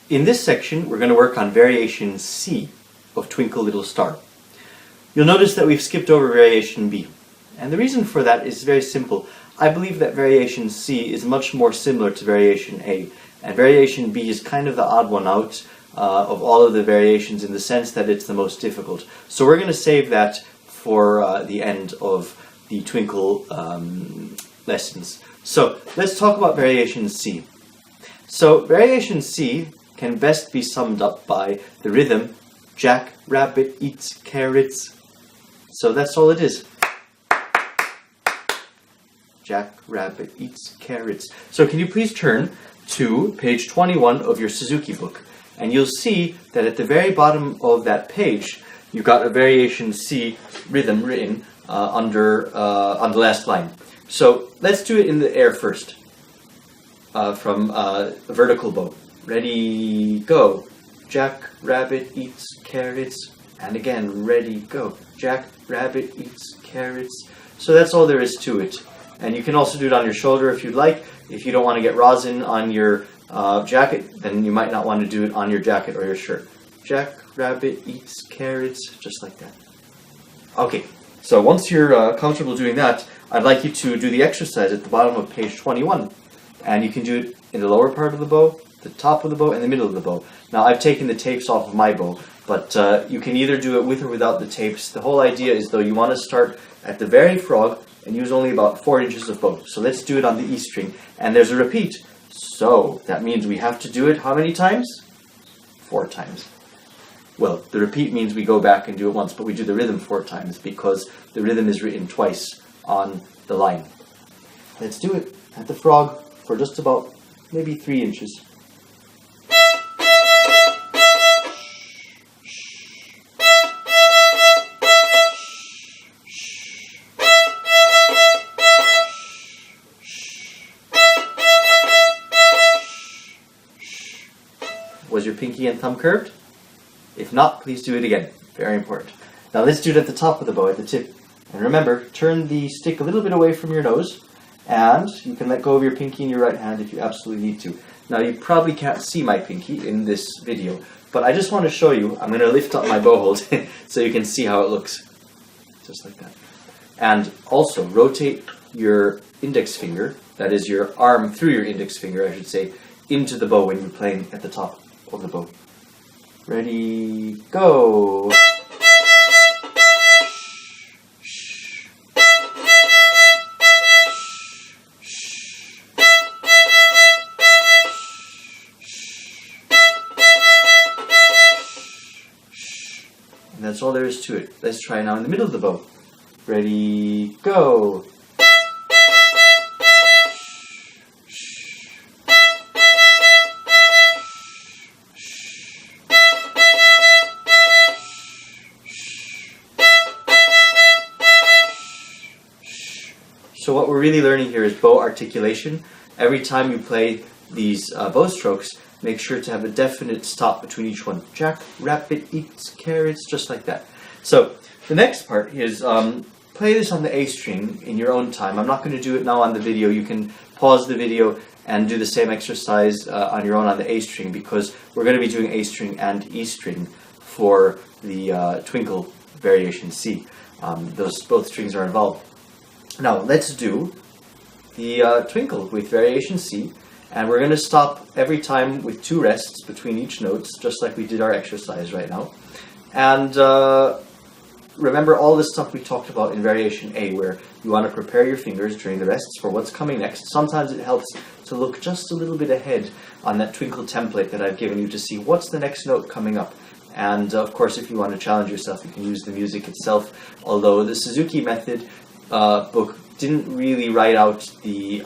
In this section, we're going to work on variation C of Twinkle Little Star. You'll notice that we've skipped over variation B. And the reason for that is very simple. I believe that variation C is much more similar to variation A. And variation B is kind of the odd one out of all of the variations in the sense that it's the most difficult. So we're going to save that for the end of the Twinkle lessons. So let's talk about variation C. So variation C can best be summed up by the rhythm, Jack Rabbit eats carrots. So that's all it is. Jack Rabbit eats carrots. So can you please turn to page 21 of your Suzuki book, and you'll see that at the very bottom of that page you've got a variation C rhythm written on the last line. So let's do it in the air first, from a vertical bow. Ready, go. Jack Rabbit eats carrots. And again, ready, go. Jack Rabbit eats carrots. So that's all there is to it. And you can also do it on your shoulder if you'd like. If you don't want to get rosin on your jacket, then you might not want to do it on your jacket or your shirt. Jack Rabbit eats carrots, just like that. Okay, so once you're comfortable doing that, I'd like you to do the exercise at the bottom of page 21. And you can do it in the lower part of the bow, the top of the bow, and the middle of the bow. Now, I've taken the tapes off of my bow, but you can either do it with or without the tapes. The whole idea is, though, you want to start at the very frog and use only about 4 inches of bow. So let's do it on the E string. And there's a repeat. So that means we have to do it how many times? 4 times. Well, the repeat means we go back and do it once, but we do the rhythm 4 times because the rhythm is written twice on the line. Let's do it at the frog for just about maybe 3 inches. Was your pinky and thumb curved? If not, please do it again. Very important. Now let's do it at the top of the bow, at the tip. And remember, turn the stick a little bit away from your nose, and you can let go of your pinky in your right hand if you absolutely need to. Now you probably can't see my pinky in this video, but I just want to show you. I'm going to lift up my bow hold so you can see how it looks. Just like that. And also rotate your index finger, that is your arm through your index finger, I should say, into the bow when you're playing at the top of the bow. Ready, go! And that's all there is to it. Let's try now in the middle of the bow. Ready, go! So what we're really learning here is bow articulation. Every time you play these bow strokes, make sure to have a definite stop between each one. Jack Rabbit eats carrots, just like that. So the next part is play this on the A string in your own time. I'm not going to do it now on the video. You can pause the video and do the same exercise on your own on the A string, because we're going to be doing A string and E string for the Twinkle variation C. Those both strings are involved. Now let's do the Twinkle with variation C, and we're going to stop every time with 2 rests between each notes, just like we did our exercise right now. And remember all the stuff we talked about in variation A, where you want to prepare your fingers during the rests for what's coming next. Sometimes it helps to look just a little bit ahead on that Twinkle template that I've given you to see what's the next note coming up. And of course, if you want to challenge yourself, you can use the music itself, although the Suzuki method book didn't really write out the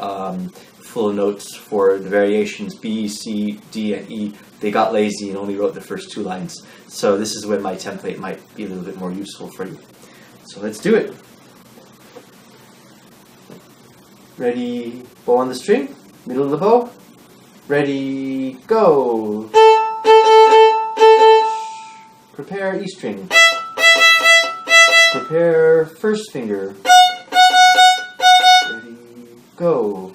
full notes for the variations B, C, D, and E. They got lazy and only wrote the first 2 lines. So this is when my template might be a little bit more useful for you. So let's do it. Ready, bow on the string, middle of the bow. Ready, go. Prepare E string. Prepare first finger. Ready, go.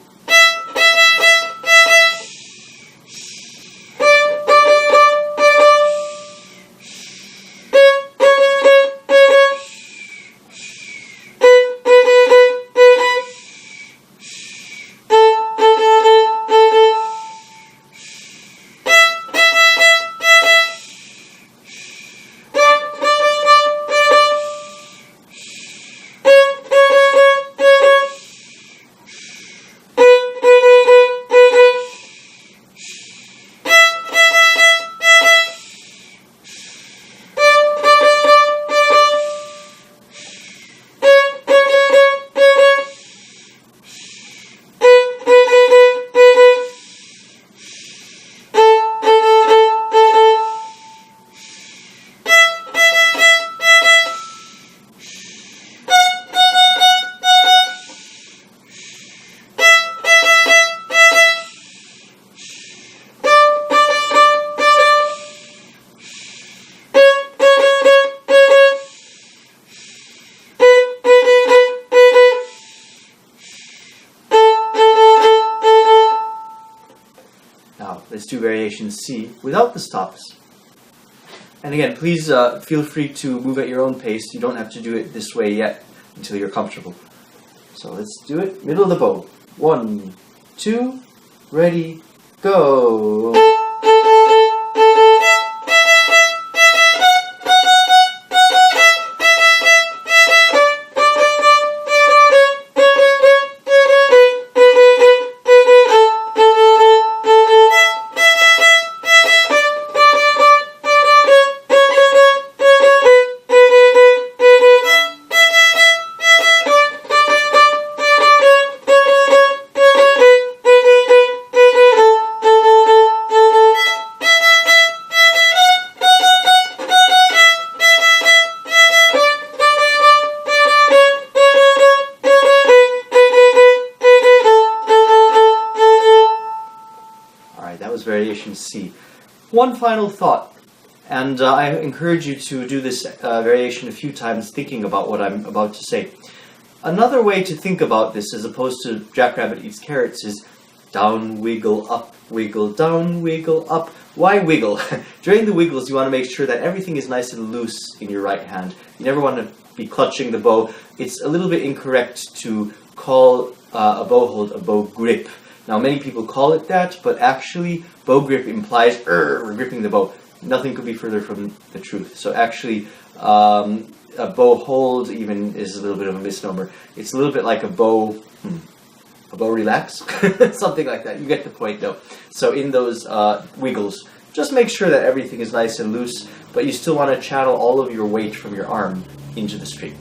let's do variation C without the stops. And again, please feel free to move at your own pace. You don't have to do it this way yet until you're comfortable. So let's do it. Middle of the bow. 1, 2, ready, go. That was variation C. One final thought, and I encourage you to do this variation a few times thinking about what I'm about to say. Another way to think about this, as opposed to Jackrabbit Eats Carrots, is down, wiggle, up, wiggle, down, wiggle, up. Why wiggle? During the wiggles, you want to make sure that everything is nice and loose in your right hand. You never want to be clutching the bow. It's a little bit incorrect to call a bow hold a bow grip. Now, many people call it that, but actually, bow grip implies we're gripping the bow. Nothing could be further from the truth. So actually, a bow hold even is a little bit of a misnomer. It's a little bit like a bow relax, something like that. You get the point, though. So in those wiggles, just make sure that everything is nice and loose, but you still want to channel all of your weight from your arm into the string.